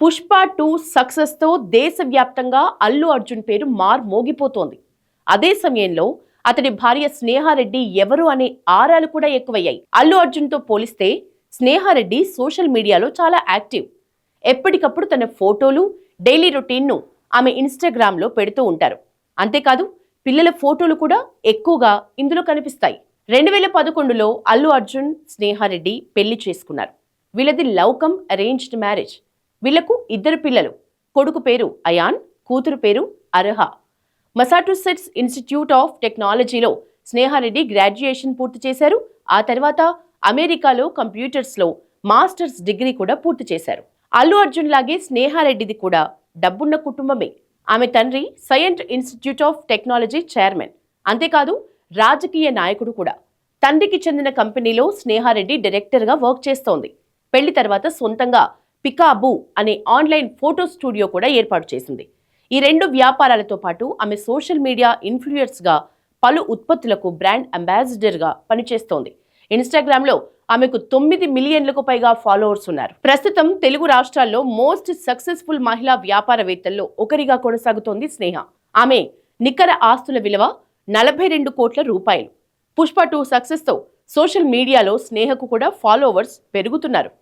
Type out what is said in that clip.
పుష్ప 2 సక్సెస్తో దేశవ్యాప్తంగా అల్లు అర్జున్ పేరు మోగిపోతోంది. అదే సమయంలో అతడి భార్య స్నేహారెడ్డి ఎవరు అనే ఆరాలు కూడా ఎక్కువయ్యాయి. అల్లు అర్జున్తో పోలిస్తే స్నేహారెడ్డి సోషల్ మీడియాలో చాలా యాక్టివ్. ఎప్పటికప్పుడు తన ఫోటోలు, డైలీ రొటీన్ను ఆమె ఇన్స్టాగ్రామ్లో పెడుతూ ఉంటారు. అంతేకాదు పిల్లల ఫోటోలు కూడా ఎక్కువగా ఇందులో కనిపిస్తాయి. 2011లో అల్లు అర్జున్, స్నేహారెడ్డి పెళ్లి చేసుకున్నారు. వీళ్ళది లవ్ కమ్ అరేంజ్డ్ మ్యారేజ్. వీళ్లకు 2 పిల్లలు. కొడుకు పేరు అయాన్, కూతురు పేరు అర్హ. మసాచుసెట్స్ ఇన్స్టిట్యూట్ ఆఫ్ టెక్నాలజీలో స్నేహారెడ్డి గ్రాడ్యుయేషన్ పూర్తి చేశారు. ఆ తర్వాత అమెరికాలో కంప్యూటర్స్లో మాస్టర్స్ డిగ్రీ కూడా పూర్తి చేశారు. అల్లు అర్జున్ లాగే స్నేహారెడ్డిది కూడా డబ్బున్న కుటుంబమే. ఆమె తండ్రి Saint Institute of Technology chairman. అంతేకాదు రాజకీయ నాయకుడు కూడా. తండ్రికి చెందిన కంపెనీలో స్నేహారెడ్డి డైరెక్టర్గా వర్క్ చేస్తోంది. పెళ్లి తర్వాత సొంతంగా పికాబూ అనే ఆన్లైన్ ఫోటో స్టూడియో కూడా ఏర్పాటు చేసింది. ఈ 2 వ్యాపారాలతో పాటు ఆమె సోషల్ మీడియా ఇన్ఫ్లుయెన్సర్గా పలు ఉత్పత్తులకు బ్రాండ్ అంబాసిడర్గా పనిచేస్తోంది. ఇన్స్టాగ్రామ్లో ఆమెకు 9 మిలియన్లకు పైగా ఫాలోవర్స్ ఉన్నారు. ప్రస్తుతం తెలుగు రాష్ట్రాల్లో మోస్ట్ సక్సెస్ఫుల్ మహిళా వ్యాపారవేత్తల్లో ఒకరిగా కొనసాగుతోంది స్నేహ. ఆమె నికర ఆస్తుల విలువ 42 కోట్ల రూపాయలు. పుష్ప 2 సక్సెస్తో సోషల్ మీడియాలో స్నేహకు కూడా ఫాలోవర్స్ పెరుగుతున్నారు.